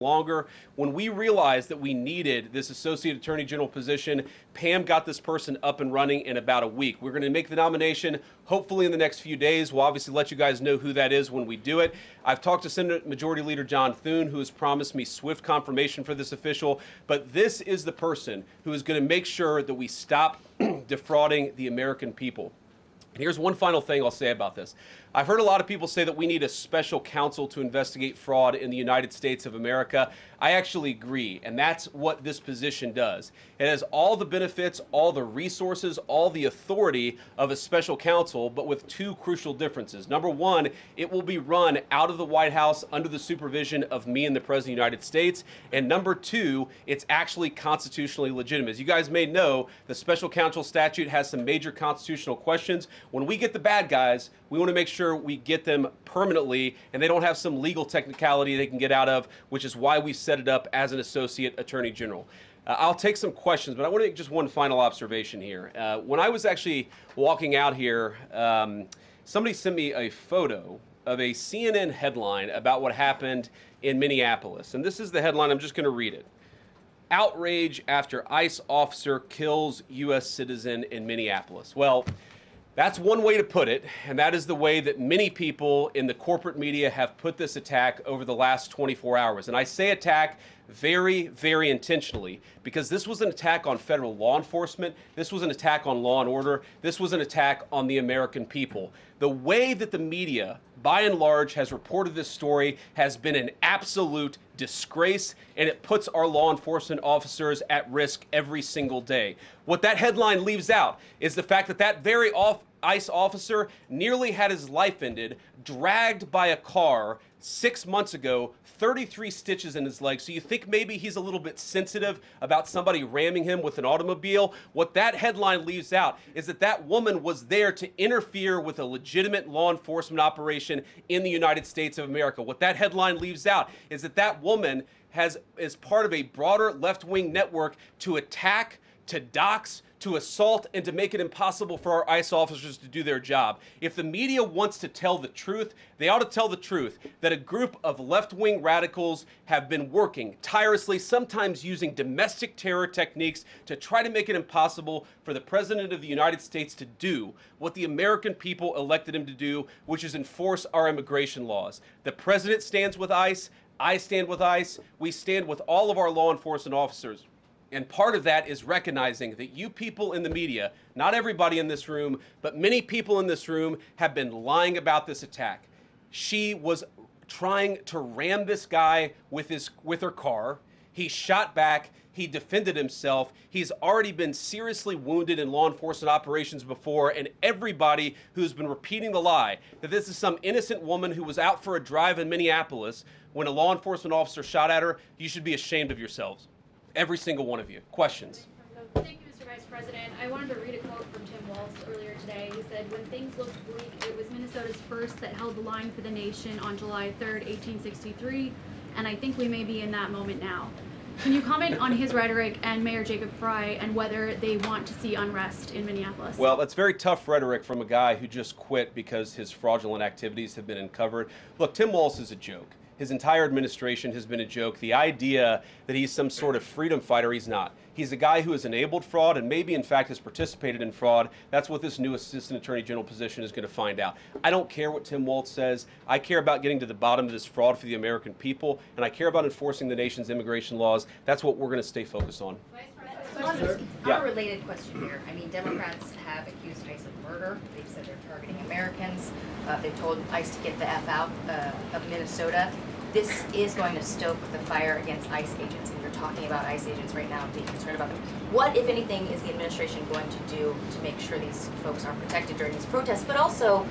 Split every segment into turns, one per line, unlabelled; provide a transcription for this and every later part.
longer. When we realized that we needed this Associate Attorney General position, Pam got this person up and running in about a week. We're going to make the nomination hopefully in the next few days. We'll obviously let you guys know who that is when we do it. I've talked to Senate Majority Leader John Thune, who has promised me swift confirmation for this official, but this is the person who is going to make sure that we stop defrauding the American people. And here's one final thing I'll say about this. I've heard a lot of people say that we need a special counsel to investigate fraud in the United States of America. I actually agree, and that's what this position does. It has all the benefits, all the resources, all the authority of a special counsel, but with two crucial differences. Number one, it will be run out of the White House under the supervision of me and the President of the United States. And number two, it's actually constitutionally legitimate. As you guys may know, the special counsel statute has some major constitutional questions. When we get the bad guys, we want to make sure we get them permanently and they don't have some legal technicality they can get out of, which is why we set it up as an Associate Attorney General. I'll take some questions, but I want to make just one final observation here. When I was actually walking out here, somebody sent me a photo of a CNN headline about what happened in Minneapolis. And this is the headline. I'm just going to read it. Outrage after ICE officer kills U.S. citizen in Minneapolis. Well, that's one way to put it, and that is the way that many people in the corporate media have put this attack over the last 24 hours. And I say attack very, very intentionally, because this was an attack on federal law enforcement. This was an attack on law and order. This was an attack on the American people. The way that the media, by and large, has reported this story has been an absolute disgrace, and it puts our law enforcement officers at risk every single day. What that headline leaves out is the fact that that very ICE officer nearly had his life ended, dragged by a car 6 months ago, 33 stitches in his leg. So you think maybe he's a little bit sensitive about somebody ramming him with an automobile? What that headline leaves out is that that woman was there to interfere with a legitimate law enforcement operation in the United States of America. What that headline leaves out is that that woman is part of a broader left-wing network to attack, to dox, to assault, and to make it impossible for our ICE officers to do their job. If the media wants to tell the truth, they ought to tell the truth that a group of left-wing radicals have been working tirelessly, sometimes using domestic terror techniques to try to make it impossible for the President of the United States to do what the American people elected him to do, which is enforce our immigration laws. The President stands with ICE. I stand with ICE. We stand with all of our law enforcement officers. And part of that is recognizing that you people in the media, not everybody in this room, but many people in this room have been lying about this attack. She was trying to ram this guy with her car. He shot back. He defended himself. He's already been seriously wounded in law enforcement operations before, and everybody who's been repeating the lie that this is some innocent woman who was out for a drive in Minneapolis when a law enforcement officer shot at her, you should be ashamed of yourselves. Every single one of you. Questions?
Thank you, Mr. Vice President. I wanted to read a quote from Tim Walz earlier today. He said, "When things looked bleak, it was Minnesota's first that held the line for the nation on July 3rd, 1863, and I think we may be in that moment now." Can you comment on his rhetoric and Mayor Jacob Frey and whether they want to see unrest in Minneapolis?
Well, that's very tough rhetoric from a guy who just quit because his fraudulent activities have been uncovered. Look, Tim Walz is a joke. His entire administration has been a joke. The idea that he's some sort of freedom fighter, he's not. He's a guy who has enabled fraud and maybe, in fact, has participated in fraud. That's what this new Assistant Attorney General position is going to find out. I don't care what Tim Walz says. I care about getting to the bottom of this fraud for the American people, and I care about enforcing the nation's immigration laws. That's what we're going to stay focused on.
On a related question here, I mean, Democrats have accused ICE of murder. They've said they're targeting Americans. They've told ICE to get the F out of Minnesota. This is going to stoke the fire against ICE agents, and you're talking about ICE agents right now and being concerned about them. What, if anything, is the administration going to do to make sure these folks are protected during these protests? But also,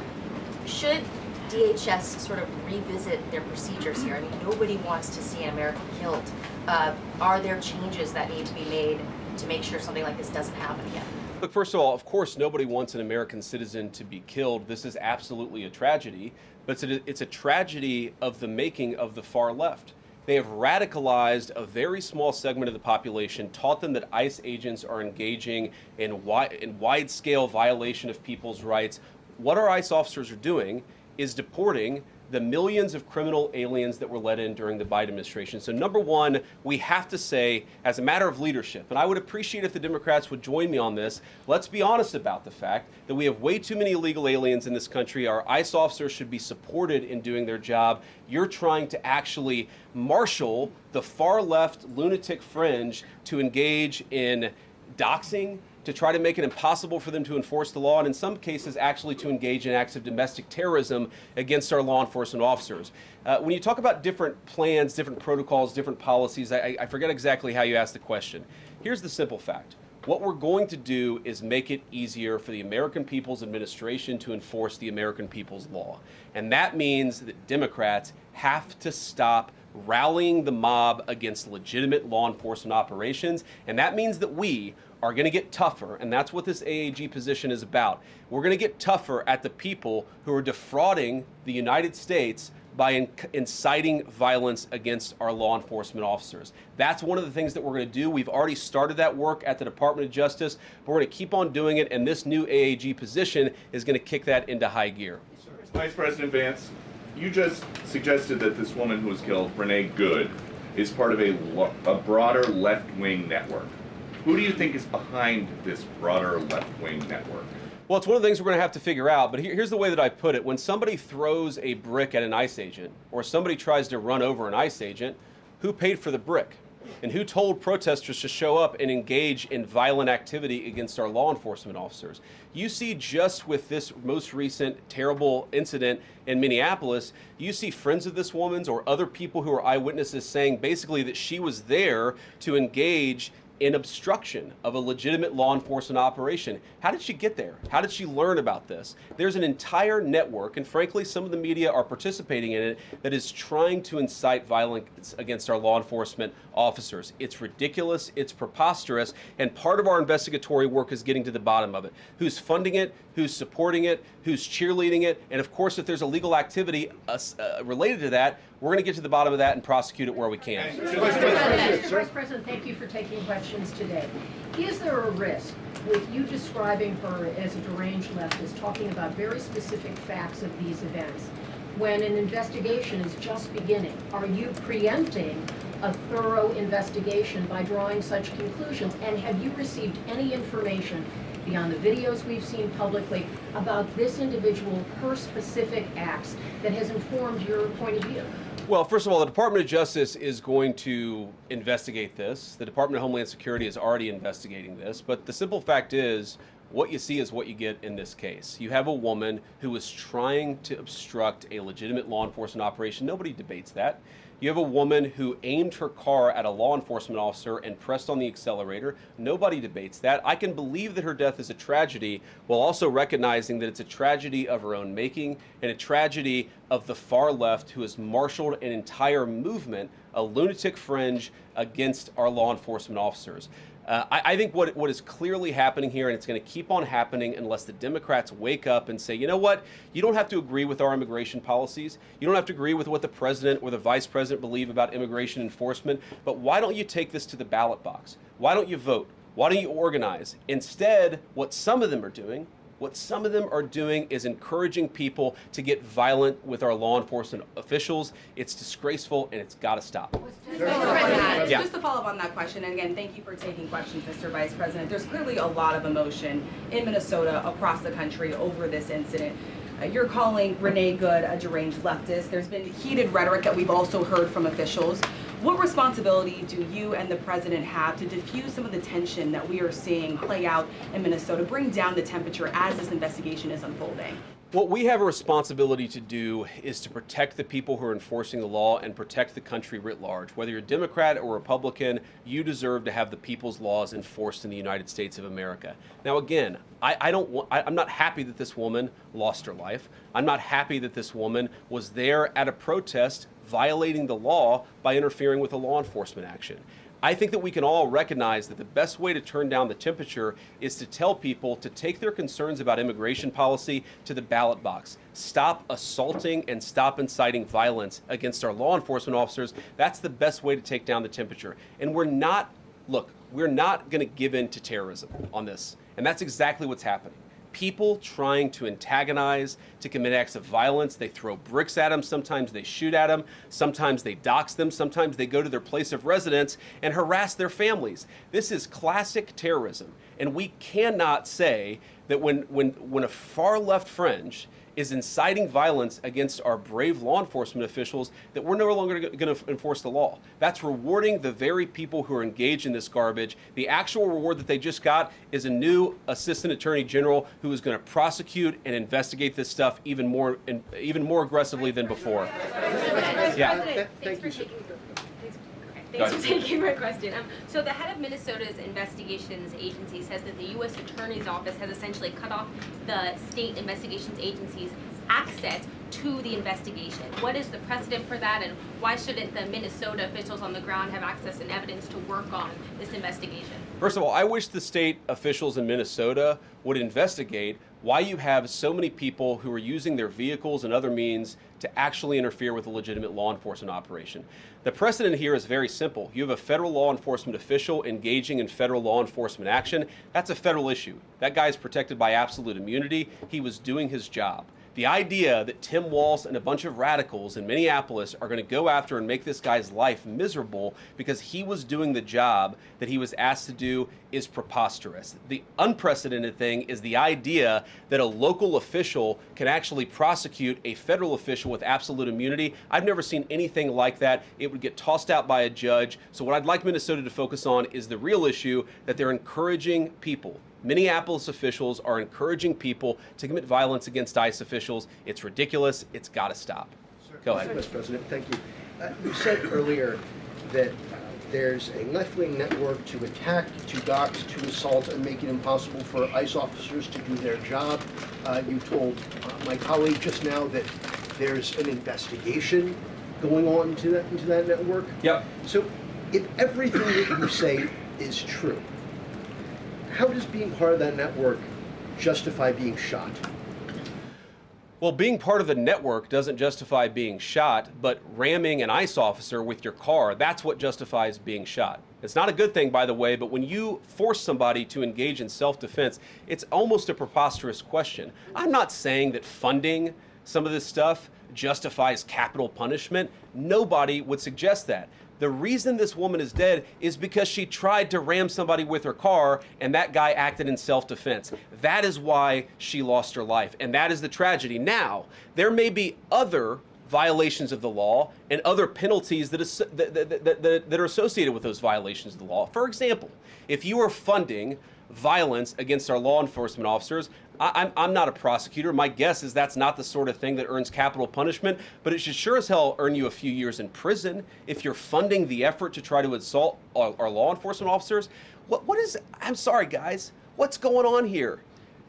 should DHS sort of revisit their procedures here? I mean, nobody wants to see an American killed. Are there changes that need to be made to make sure something like this doesn't happen again?
Look, first of all, of course, nobody wants an American citizen to be killed. This is absolutely a tragedy, but it's a tragedy of the making of the far left. They have radicalized a very small segment of the population, taught them that ICE agents are engaging in wide-scale violation of people's rights. What our ICE officers are doing is deporting the millions of criminal aliens that were let in during the Biden administration. So number one, we have to say, as a matter of leadership, and I would appreciate if the Democrats would join me on this, let's be honest about the fact that we have way too many illegal aliens in this country. Our ICE officers should be supported in doing their job. You're trying to actually marshal the far left lunatic fringe to engage in doxing, to try to make it impossible for them to enforce the law, and in some cases actually to engage in acts of domestic terrorism against our law enforcement officers. When you talk about different plans, different protocols, different policies, I forget exactly how you asked the question. Here's the simple fact. What we're going to do is make it easier for the American People's Administration to enforce the American People's law. And that means that Democrats have to stop rallying the mob against legitimate law enforcement operations, and that means that we are going to get tougher, and that's what this AAG position is about. We're going to get tougher at the people who are defrauding the United States by inciting violence against our law enforcement officers. That's one of the things that we're going to do. We've already started that work at the Department of Justice, but we're going to keep on doing it, and this new AAG position is going to kick that into high gear.
Vice President Vance, you just suggested that this woman who was killed, Renee Good, is part of a broader left-wing network. Who do you think is behind this broader left-wing network?
Well, it's one of the things we're going to have to figure out, but here's the way that I put it. When somebody throws a brick at an ICE agent, or somebody tries to run over an ICE agent, who paid for the brick? And who told protesters to show up and engage in violent activity against our law enforcement officers? You see, just with this most recent terrible incident in Minneapolis, you see friends of this woman's or other people who are eyewitnesses saying basically that she was there to engage in obstruction of a legitimate law enforcement operation. How did she get there? How did she learn about this? There's an entire network, and frankly, some of the media are participating in it, that is trying to incite violence against our law enforcement officers. It's ridiculous, it's preposterous, and part of our investigatory work is getting to the bottom of it. Who's funding it? Who's supporting it? Who's cheerleading it? And of course, if there's illegal activity related to that, we're going to get to the bottom of that and prosecute it where we can.
Mr. Vice President, thank you for taking questions today. Is there a risk with you describing her as a deranged leftist, talking about very specific facts of these events, when an investigation is just beginning? Are you preempting a thorough investigation by drawing such conclusions? And have you received any information beyond the videos we've seen publicly about this individual, her specific acts, that has informed your point of view?
Well, first of all, the Department of Justice is going to investigate this. The Department of Homeland Security is already investigating this. But the simple fact is, what you see is what you get in this case. You have a woman who was trying to obstruct a legitimate law enforcement operation. Nobody debates that. You have a woman who aimed her car at a law enforcement officer and pressed on the accelerator. Nobody debates that. I can believe that her death is a tragedy, while also recognizing that it's a tragedy of her own making and a tragedy of the far left, who has marshaled an entire movement, a lunatic fringe, against our law enforcement officers. I think what is clearly happening here, and it's going to keep on happening unless the Democrats wake up and say, you know what, you don't have to agree with our immigration policies. You don't have to agree with what the president or the vice president believe about immigration enforcement, but why don't you take this to the ballot box? Why don't you vote? Why don't you organize? Instead, what some of them are doing is encouraging people to get violent with our law enforcement officials. It's disgraceful, and it's got to stop.
Just to follow up on that question, and again, thank you for taking questions, Mr. Vice President. There's clearly a lot of emotion in Minnesota, across the country, over this incident. You're calling Renee Good a deranged leftist. There's been heated rhetoric that we've also heard from officials. What responsibility do you and the president have to diffuse some of the tension that we are seeing play out in Minnesota, bring down the temperature as this investigation is unfolding?
What we have a responsibility to do is to protect the people who are enforcing the law and protect the country writ large. Whether you're Democrat or Republican, you deserve to have the people's laws enforced in the United States of America. Now, again, I'm not happy that this woman lost her life. I'm not happy that this woman was there at a protest violating the law by interfering with a law enforcement action. I think that we can all recognize that the best way to turn down the temperature is to tell people to take their concerns about immigration policy to the ballot box. Stop assaulting and stop inciting violence against our law enforcement officers. That's the best way to take down the temperature. And we're not going to give in to terrorism on this. And that's exactly what's happening. people trying to antagonize, to commit acts of violence. They throw bricks at them, sometimes they shoot at them, sometimes they dox them, sometimes they go to their place of residence and harass their families. This is classic terrorism, and we cannot say that when a far left fringe is inciting violence against our brave law enforcement officials, that we're no longer going to enforce the law. That's rewarding the very people who are engaged in this garbage. The actual reward that they just got is a new assistant attorney general who is going to prosecute and investigate this stuff even more aggressively than before. Yeah.
Thanks for taking my question. So the head of Minnesota's investigations agency says that the U.S. Attorney's Office has essentially cut off the state investigations agency's access to the investigation. What is the precedent for that, and why shouldn't the Minnesota officials on the ground have access and evidence to work on this investigation?
First of all, I wish the state officials in Minnesota would investigate why you have so many people who are using their vehicles and other means to actually interfere with a legitimate law enforcement operation. The precedent here is very simple. You have a federal law enforcement official engaging in federal law enforcement action. That's a federal issue. That guy is protected by absolute immunity. He was doing his job. The idea that Tim Walz and a bunch of radicals in Minneapolis are going to go after and make this guy's life miserable because he was doing the job that he was asked to do is preposterous. The unprecedented thing is the idea that a local official can actually prosecute a federal official with absolute immunity. I've never seen anything like that. It would get tossed out by a judge. So what I'd like Minnesota to focus on is the real issue, that they're encouraging people. Minneapolis officials are encouraging people to commit violence against ICE officials. It's ridiculous. It's got to stop. Go ahead.
Mr. President, thank you. You said earlier that there's a left-wing network to attack, to dox, to assault, and make it impossible for ICE officers to do their job. You told my colleague just now that there's an investigation going on into that network.
Yep.
So if everything that you say is true, how does being part of that network justify being shot?
Well, being part of the network doesn't justify being shot, but ramming an ICE officer with your car, that's what justifies being shot. It's not a good thing, by the way, but when you force somebody to engage in self-defense, it's almost a preposterous question. I'm not saying that funding some of this stuff justifies capital punishment. Nobody would suggest that. The reason this woman is dead is because she tried to ram somebody with her car and that guy acted in self-defense. That is why she lost her life, and that is the tragedy. Now, there may be other violations of the law and other penalties that are associated with those violations of the law. For example, if you are funding violence against our law enforcement officers, I'm not a prosecutor. My guess is that's not the sort of thing that earns capital punishment, but it should sure as hell earn you a few years in prison if you're funding the effort to try to assault our law enforcement officers. I'm sorry, guys, what's going on here?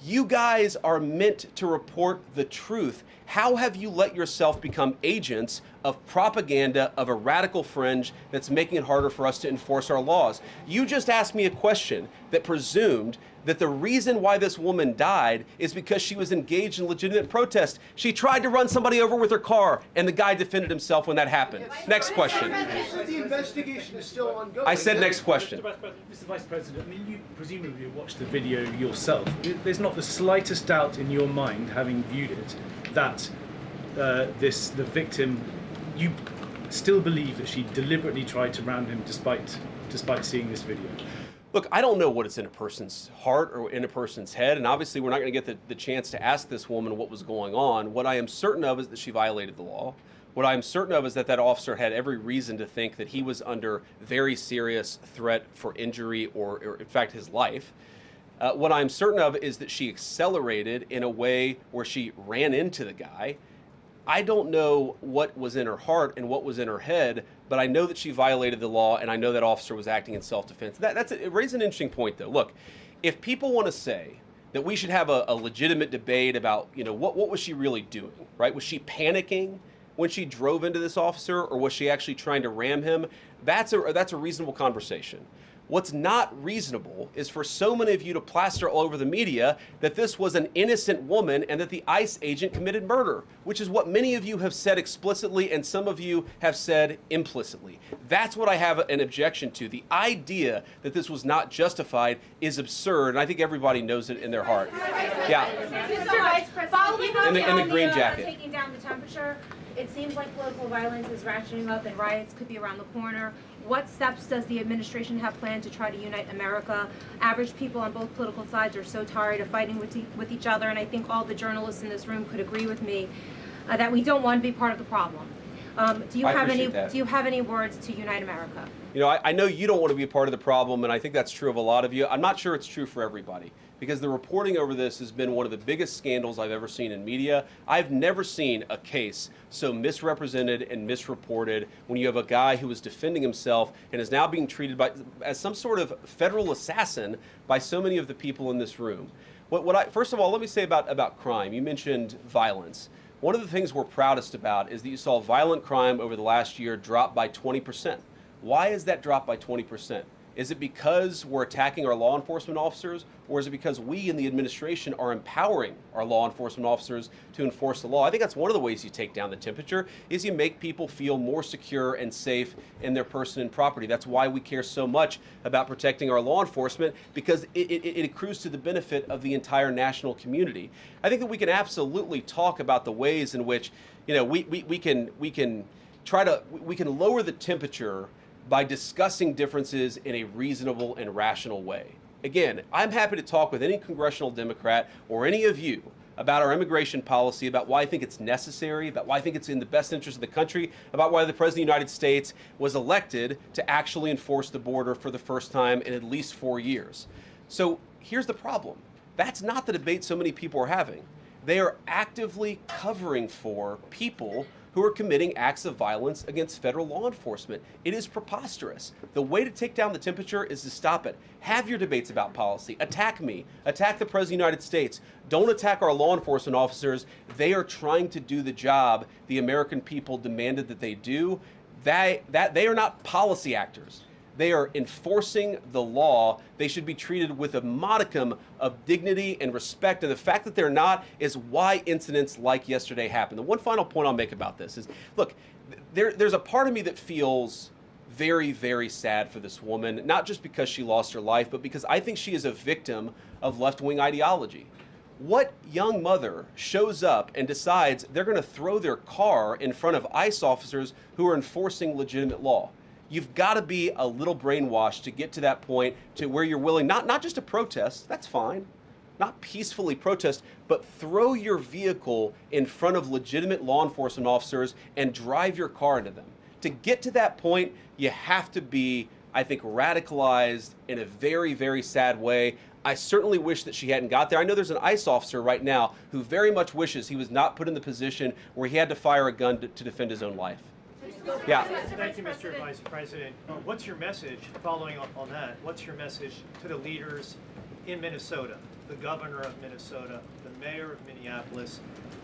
You guys are meant to report the truth. How have you let yourself become agents of propaganda of a radical fringe that's making it harder for us to enforce our laws? You just asked me a question that presumed that the reason why this woman died is because she was engaged in legitimate protest. She tried to run somebody over with her car, and the guy defended himself when that happened. Next question.
The investigation is still ongoing.
I said next question.
Mr. Vice President, I mean, you presumably watched the video yourself. There's not the slightest doubt in your mind, having viewed it, that the victim, you still believe that she deliberately tried to ram him despite seeing this video?
Look, I don't know what is in a person's heart or in a person's head, and obviously we're not going to get the chance to ask this woman what was going on. What I am certain of is that she violated the law. What I'm certain of is that that officer had every reason to think that he was under very serious threat for injury or in fact, his life. What I'm certain of is that she accelerated in a way where she ran into the guy. I don't know what was in her heart and what was in her head, but I know that she violated the law, and I know that officer was acting in self-defense. It raises an interesting point, though. Look, if people want to say that we should have a legitimate debate about, what was she really doing, right? Was she panicking when she drove into this officer, or was she actually trying to ram him? That's a reasonable conversation. What's not reasonable is for so many of you to plaster all over the media that this was an innocent woman and that the ICE agent committed murder, which is what many of you have said explicitly and some of you have said implicitly. That's what I have an objection to. The idea that this was not justified is absurd, and I think everybody knows it in their heart. Yeah.
Mr. Vice President,
in the green jacket.
Taking down the temperature, it seems like political violence is ratcheting up and riots could be around the corner. What steps does the administration have planned to try to unite America? Average people on both political sides are so tired of fighting with each other, and I think all the journalists in this room could agree with me that we don't want to be part of the problem. Do you have any words to unite America?
You know, I know you don't want to be a part of the problem, and I think that's true of a lot of you. I'm not sure it's true for everybody, because the reporting over this has been one of the biggest scandals I've ever seen in media. I've never seen a case so misrepresented and misreported when you have a guy who was defending himself and is now being treated as some sort of federal assassin by so many of the people in this room. First of all, let me say about crime. You mentioned violence. One of the things we're proudest about is that you saw violent crime over the last year drop by 20%. Why is that drop by 20%? Is it because we're attacking our law enforcement officers, or is it because we in the administration are empowering our law enforcement officers to enforce the law? I think that's one of the ways you take down the temperature, is you make people feel more secure and safe in their person and property. That's why we care so much about protecting our law enforcement, because it accrues to the benefit of the entire national community. I think that we can absolutely talk about the ways in which, you know, we can lower the temperature by discussing differences in a reasonable and rational way. Again, I'm happy to talk with any congressional Democrat or any of you about our immigration policy, about why I think it's necessary, about why I think it's in the best interest of the country, about why the President of the United States was elected to actually enforce the border for the first time in at least 4 years. So here's the problem. That's not the debate so many people are having. They are actively covering for people who are committing acts of violence against federal law enforcement. It is preposterous. The way to take down the temperature is to stop it. Have your debates about policy. Attack me. Attack the President of the United States. Don't attack our law enforcement officers. They are trying to do the job the American people demanded that they do. They are not policy actors. They are enforcing the law. They should be treated with a modicum of dignity and respect. And the fact that they're not is why incidents like yesterday happened. The one final point I'll make about this is, look, there's a part of me that feels very, very sad for this woman, not just because she lost her life, but because I think she is a victim of left-wing ideology. What young mother shows up and decides they're going to throw their car in front of ICE officers who are enforcing legitimate law? You've got to be a little brainwashed to get to that point to where you're willing, not just to protest, that's fine, not peacefully protest, but throw your vehicle in front of legitimate law enforcement officers and drive your car into them. To get to that point, you have to be, I think, radicalized in a very, very sad way. I certainly wish that she hadn't got there. I know there's an ICE officer right now who very much wishes he was not put in the position where he had to fire a gun to defend his own life. Yeah.
Thank you, Mr. Vice President. What's your message, following up on that, what's your message to the leaders in Minnesota, the governor of Minnesota, the mayor of Minneapolis,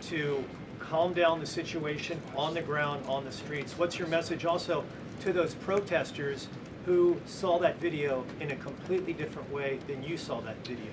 to calm down the situation on the ground, on the streets? What's your message also to those protesters who saw that video in a completely different way than you saw that video?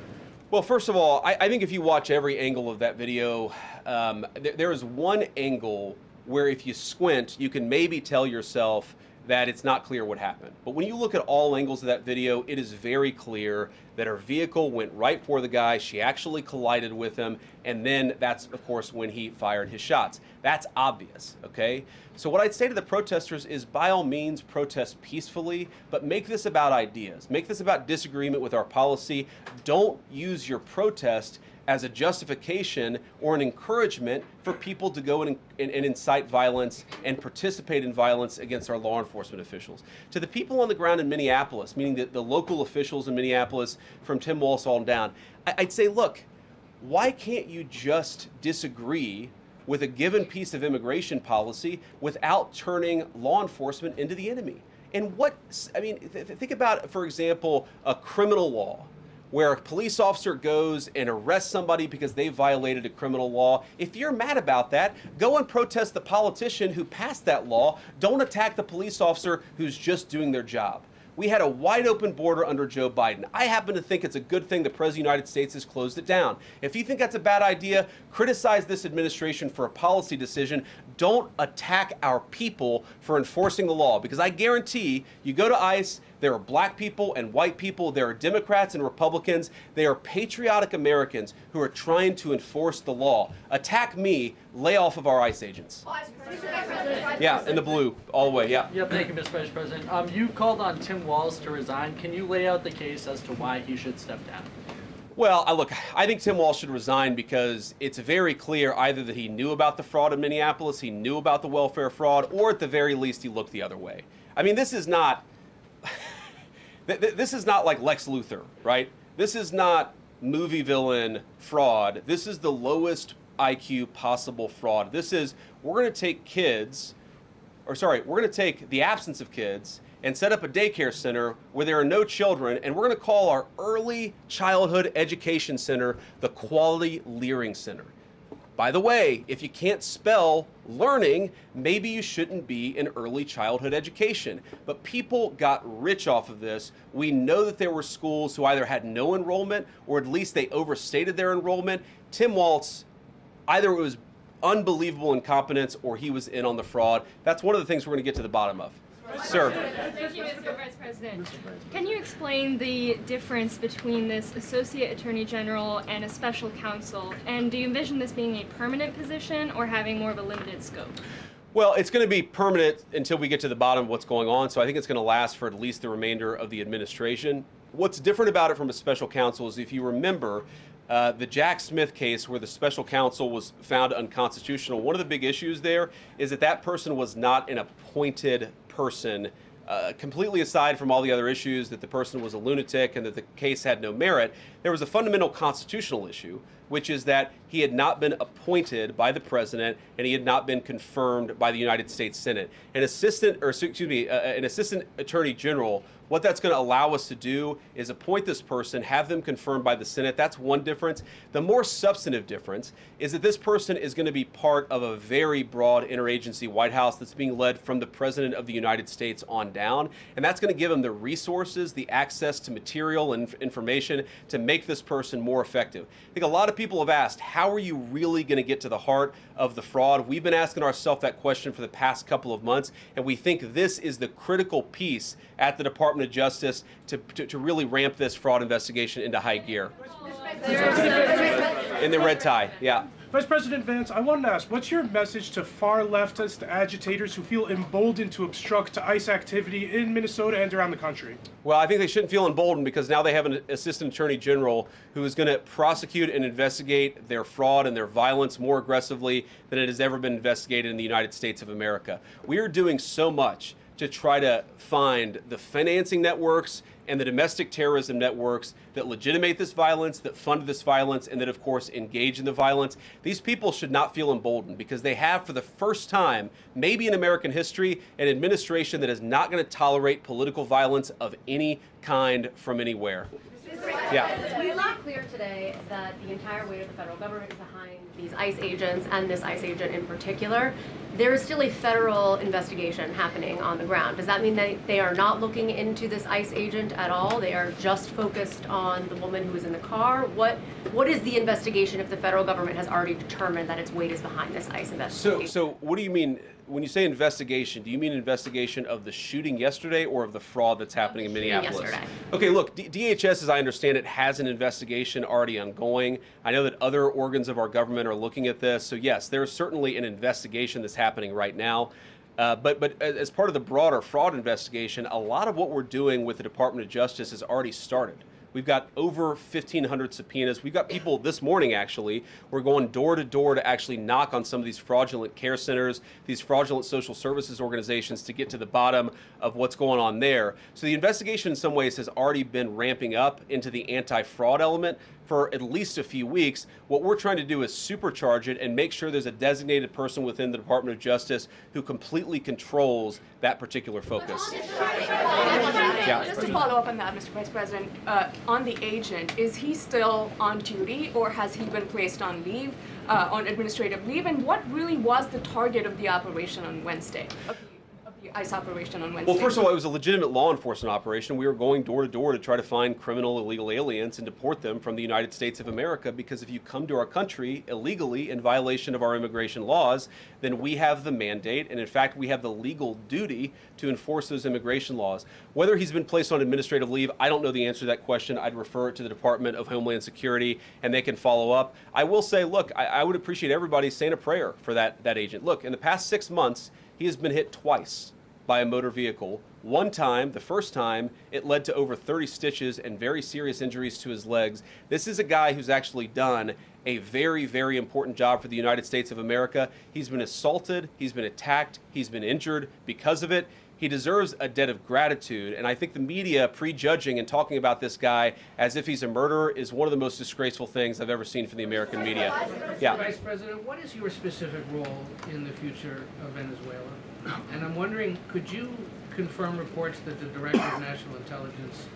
Well, first of all, I think if you watch every angle of that video, there is one angle where if you squint, you can maybe tell yourself that it's not clear what happened. But when you look at all angles of that video, it is very clear that her vehicle went right for the guy. She actually collided with him. And then that's, of course, when he fired his shots. That's obvious, okay? So what I'd say to the protesters is, by all means, protest peacefully, but make this about ideas. Make this about disagreement with our policy. Don't use your protest as a justification or an encouragement for people to go and incite violence and participate in violence against our law enforcement officials. To the people on the ground in Minneapolis, meaning the local officials in Minneapolis from Tim Walz on down, I'd say, look, why can't you just disagree with a given piece of immigration policy without turning law enforcement into the enemy? And think about, for example, a criminal law, where a police officer goes and arrests somebody because they violated a criminal law. If you're mad about that, go and protest the politician who passed that law. Don't attack the police officer who's just doing their job. We had a wide open border under Joe Biden. I happen to think it's a good thing the President of the United States has closed it down. If you think that's a bad idea, criticize this administration for a policy decision. Don't attack our people for enforcing the law, because I guarantee you go to ICE, there are black people and white people, there are Democrats and Republicans, they are patriotic Americans who are trying to enforce the law. Attack me, lay off of our ICE agents. Yeah, in the blue, all the way, yeah.
Yeah, thank you, Mr. Vice President. You called on Tim Walz to resign. Can you lay out the case as to why he should step down?
Well, look, I think Tim Walz should resign because it's very clear either that he knew about the fraud in Minneapolis, he knew about the welfare fraud, or at the very least he looked the other way. I mean, this is not this is not like Lex Luthor, right? This is not movie villain fraud. This is the lowest IQ possible fraud. This is, we're going to take kids, or sorry, we're going to take the absence of kids and set up a daycare center where there are no children, and we're going to call our early childhood education center the Quality Learing Center. By the way, if you can't spell learning, maybe you shouldn't be in early childhood education. But people got rich off of this. We know that there were schools who either had no enrollment or at least they overstated their enrollment. Tim Walz, either it was unbelievable incompetence or he was in on the fraud. That's one of the things we're going to get to the bottom of. Sir.
Thank you, Mr. Vice President. Can you explain the difference between this Associate Attorney General and a special counsel? And do you envision this being a permanent position or having more of a limited scope?
Well, it's going to be permanent until we get to the bottom of what's going on, so I think it's going to last for at least the remainder of the administration. What's different about it from a special counsel is, if you remember, the Jack Smith case where the special counsel was found unconstitutional, one of the big issues there is that that person was not an appointed person, completely aside from all the other issues that the person was a lunatic and that the case had no merit. There was a fundamental constitutional issue, which is that he had not been appointed by the president and he had not been confirmed by the United States Senate. An assistant attorney general, what that's going to allow us to do is appoint this person, have them confirmed by the Senate. That's one difference. The more substantive difference is that this person is going to be part of a very broad interagency White House that's being led from the President of the United States on down. And that's going to give him the resources, the access to material and information to make this person more effective. I think a lot of people have asked, how are you really going to get to the heart of the fraud? We've been asking ourselves that question for the past couple of months, and we think this is the critical piece at the Department of Justice to really ramp this fraud investigation into high gear. In the red tie, yeah.
Vice President Vance, I wanted to ask, what's your message to far leftist agitators who feel emboldened to obstruct ICE activity in Minnesota and around the country?
Well, I think they shouldn't feel emboldened because now they have an assistant attorney general who is going to prosecute and investigate their fraud and their violence more aggressively than it has ever been investigated in the United States of America. We are doing so much to try to find the financing networks and the domestic terrorism networks that legitimate this violence, that fund this violence, and that, of course, engage in the violence. These people should not feel emboldened because they have, for the first time, maybe in American history, an administration that is not going to tolerate political violence of any kind from anywhere. Yeah.
We made clear today that the entire weight of the federal government is behind these ICE agents and this ICE agent in particular. There is still a federal investigation happening on the ground. Does that mean that they are not looking into this ICE agent at all? They are just focused on the woman who was in the car? What is the investigation if the federal government has already determined that its weight is behind this ICE investigation?
So what do you mean? When you say investigation, do you mean investigation of the shooting yesterday or of the fraud that's happening in Minneapolis?
Yesterday.
Okay, look, DHS, as I understand it, has an investigation already ongoing. I know that other organs of our government are looking at this. So yes, there's certainly an investigation that's happening right now. But as part of the broader fraud investigation, a lot of what we're doing with the Department of Justice has already started. We've got over 1,500 subpoenas. We've got people this morning, actually. We're going door to door to actually knock on some of these fraudulent care centers, these fraudulent social services organizations to get to the bottom of what's going on there. So the investigation in some ways has already been ramping up into the anti-fraud element for at least a few weeks. What we're trying to do is supercharge it and make sure there's a designated person within the Department of Justice who completely controls that particular focus.
Yeah. Just to follow up on that, Mr. Vice President, on the agent, is he still on duty or has he been placed on leave, on administrative leave? And what really was the target of the operation on Wednesday? ICE operation on Wednesday?
Well, first of all, it was a legitimate law enforcement operation. We were going door to door to try to find criminal illegal aliens and deport them from the United States of America, because if you come to our country illegally in violation of our immigration laws, then we have the mandate, and in fact we have the legal duty to enforce those immigration laws. Whether he's been placed on administrative leave, I don't know the answer to that question. I'd refer it to the Department of Homeland Security and they can follow up. I will say, look, I would appreciate everybody saying a prayer for that agent. Look, in the past 6 months, he has been hit twice by a motor vehicle. One time, the first time, it led to over 30 stitches and very serious injuries to his legs. This is a guy who's actually done a very, very important job for the United States of America. He's been assaulted, he's been attacked, he's been injured because of it. He deserves a debt of gratitude, and I think the media prejudging and talking about this guy as if he's a murderer is one of the most disgraceful things I've ever seen from the American media. Yeah.
Vice President, what is your specific role in the future of Venezuela? And I'm wondering, could you confirm reports that the Director of National Intelligence,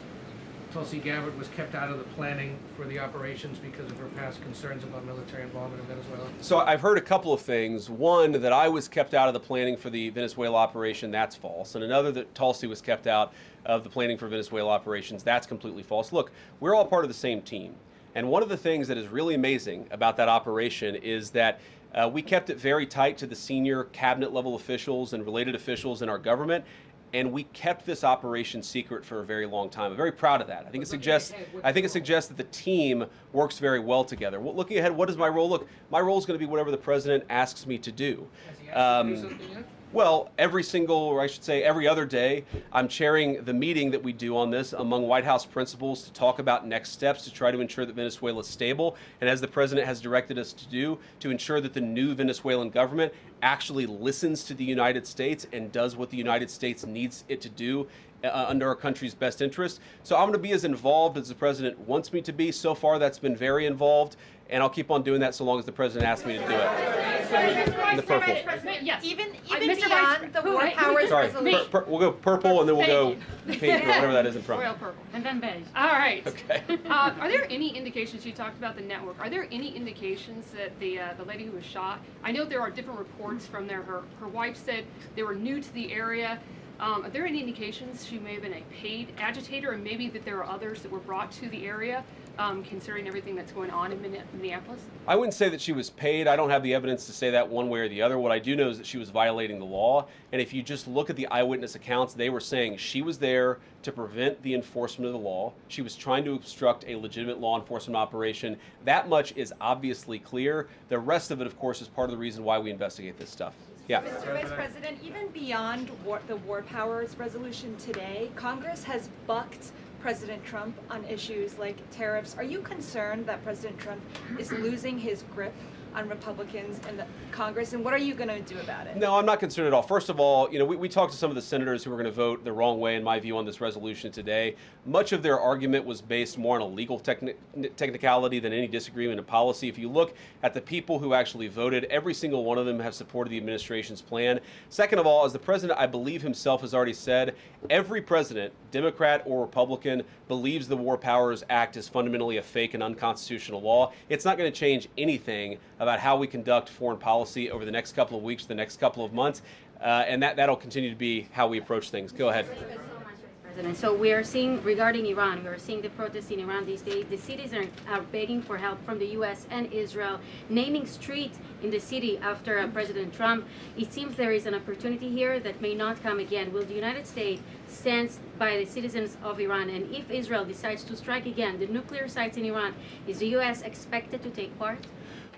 Tulsi Gabbard, was kept out of the planning for the operations because of her past concerns about military involvement in Venezuela?
So I've heard a couple of things. One, that I was kept out of the planning for the Venezuela operation, that's false. And another, that Tulsi was kept out of the planning for Venezuela operations, that's completely false. Look, we're all part of the same team. And one of the things that is really amazing about that operation is that we kept it very tight to the senior cabinet level officials and related officials in our government. And we kept this operation secret for a very long time. I'm very proud of that. I think it suggests that the team works very well together. Well, looking ahead, what is my role? Look, my role is going to be whatever the president asks me to do.
Has he asked you to do something yet?
Well, every other day, I'm chairing the meeting that we do on this among White House principals to talk about next steps to try to ensure that Venezuela is stable, and as the president has directed us to do, to ensure that the new Venezuelan government actually listens to the United States and does what the United States needs it to do under our country's best interest. So I'm going to be as involved as the president wants me to be. So far, that's been very involved, and I'll keep on doing that so long as the president asks me to do it. In the purple.
Yes.
Even
Mr.
beyond the War Powers
Sorry,
resolution.
we'll go purple and then we'll go pink or whatever that is in front.
Royal purple. And then beige. All right.
Okay.
Are there any indications, you talked about the network, are there any indications that the lady who was shot, I know there are different reports from there, her wife said they were new to the area. Are there any indications she may have been a paid agitator, and maybe that there are others that were brought to the area, considering everything that's going on in Minneapolis?
I wouldn't say that she was paid. I don't have the evidence to say that one way or the other. What I do know is that she was violating the law. And if you just look at the eyewitness accounts, they were saying she was there to prevent the enforcement of the law. She was trying to obstruct a legitimate law enforcement operation. That much is obviously clear. The rest of it, of course, is part of the reason why we investigate this stuff. Yeah.
Mr. Vice President, even beyond the War Powers resolution today, Congress has bucked President Trump on issues like tariffs. Are you concerned that President Trump is losing his grip on Republicans in the Congress, and what are you going to do about it?
No, I'm not concerned at all. First of all, we talked to some of the senators who were going to vote the wrong way, in my view, on this resolution today. Much of their argument was based more on a legal technicality than any disagreement in policy. If you look at the people who actually voted, every single one of them have supported the administration's plan. Second of all, as the president, I believe himself, has already said, every president, Democrat or Republican, believes the War Powers Act is fundamentally a fake and unconstitutional law. It's not going to change anything about how we conduct foreign policy over the next couple of weeks, the next couple of months, and that'll continue to be how we approach things. Go ahead.
So we are seeing, regarding Iran, we are seeing the protests in Iran these days. The cities are begging for help from the U.S. and Israel, naming streets in the city after President Trump. It seems there is an opportunity here that may not come again. Will the United States stand by the citizens of Iran? And if Israel decides to strike again the nuclear sites in Iran, is the U.S. expected to take part?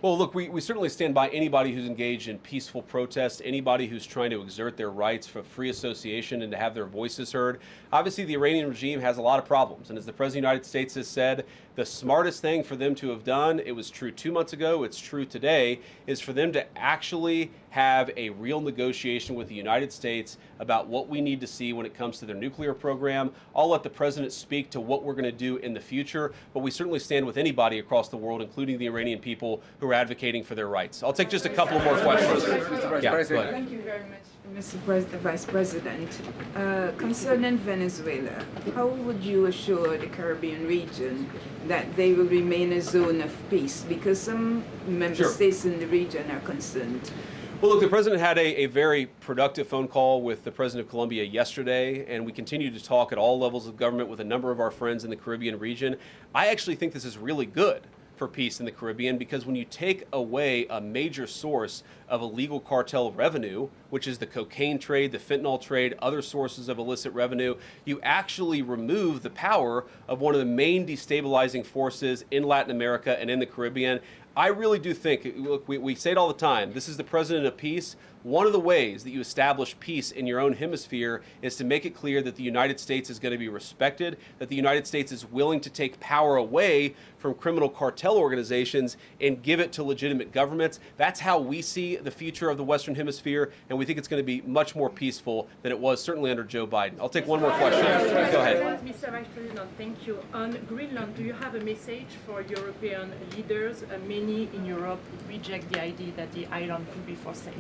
Well, look, we certainly stand by anybody who's engaged in peaceful protest, anybody who's trying to exert their rights for free association and to have their voices heard. Obviously, the Iranian regime has a lot of problems, and as the President of the United States has said, the smartest thing for them to have done, it was true 2 months ago, it's true today, is for them to actually have a real negotiation with the United States about what we need to see when it comes to their nuclear program. I'll let the President speak to what we're going to do in the future, but we certainly stand with anybody across the world, including the Iranian people who are advocating for their rights. I'll take just a couple more questions. Yeah, go ahead.
Thank you very much, Mr. Vice President. Concerning Venezuela, how would you assure the Caribbean region that they will remain a zone of peace? Because some member states in the region are concerned.
Well, look, the president had a very productive phone call with the president of Colombia yesterday, and we continue to talk at all levels of government with a number of our friends in the Caribbean region. I actually think this is really good for peace in the Caribbean, because when you take away a major source of illegal cartel revenue, which is the cocaine trade, the fentanyl trade, other sources of illicit revenue, you actually remove the power of one of the main destabilizing forces in Latin America and in the Caribbean. I really do think, look, we say it all the time, this is the president of peace. One of the ways that you establish peace in your own hemisphere is to make it clear that the United States is going to be respected, that the United States is willing to take power away from criminal cartel organizations and give it to legitimate governments. That's how we see the future of the Western Hemisphere, and we think it's going to be much more peaceful than it was certainly under Joe Biden. I'll take one more question. Go ahead.
Mr. Vice President, thank you. On Greenland, do you have a message for European leaders? Many in Europe reject the idea that the island could be for sale.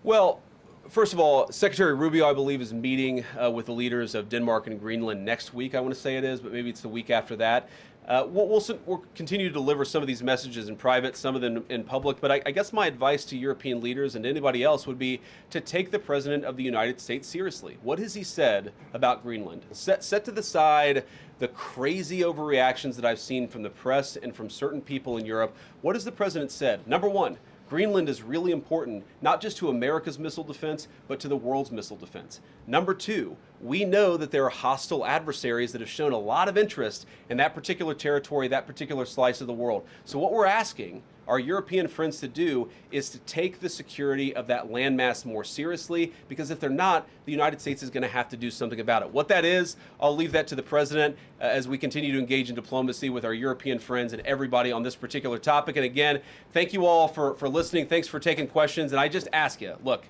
Well, first of all, Secretary Rubio, I believe, is meeting with the leaders of Denmark and Greenland next week, I want to say it is, but maybe it's the week after that. We'll continue to deliver some of these messages in private, some of them in public, but I guess my advice to European leaders and anybody else would be to take the President of the United States seriously. What has he said about Greenland? Set to the side the crazy overreactions that I've seen from the press and from certain people in Europe. What has the President said? Number one, Greenland is really important, not just to America's missile defense, but to the world's missile defense. Number two, we know that there are hostile adversaries that have shown a lot of interest in that particular territory, that particular slice of the world. So what we're asking our European friends to do is to take the security of that landmass more seriously, because if they're not, the United States is going to have to do something about it. What that is, I'll leave that to the President as we continue to engage in diplomacy with our European friends and everybody on this particular topic. And again, thank you all for listening. Thanks for taking questions. And I just ask you, look,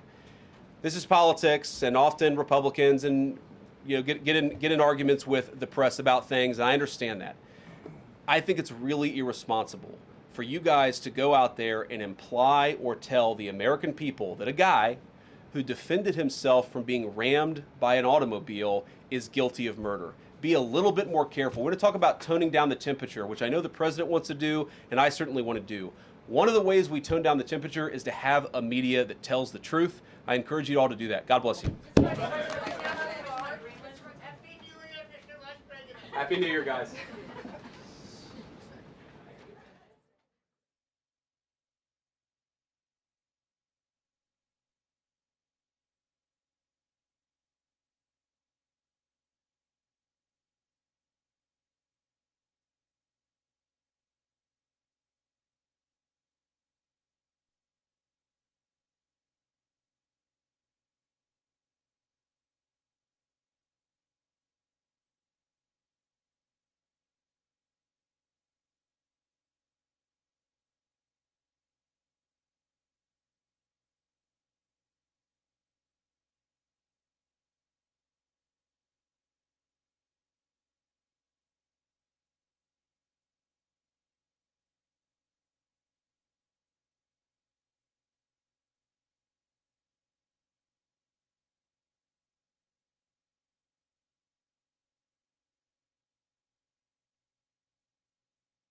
this is politics, and often Republicans and get in arguments with the press about things, and I understand that. I think it's really irresponsible for you guys to go out there and imply or tell the American people that a guy who defended himself from being rammed by an automobile is guilty of murder. Be a little bit more careful. We're going to talk about toning down the temperature, which I know the President wants to do, and I certainly want to do. One of the ways we tone down the temperature is to have a media that tells the truth. I encourage you all to do that. God bless you. Happy New Year, guys.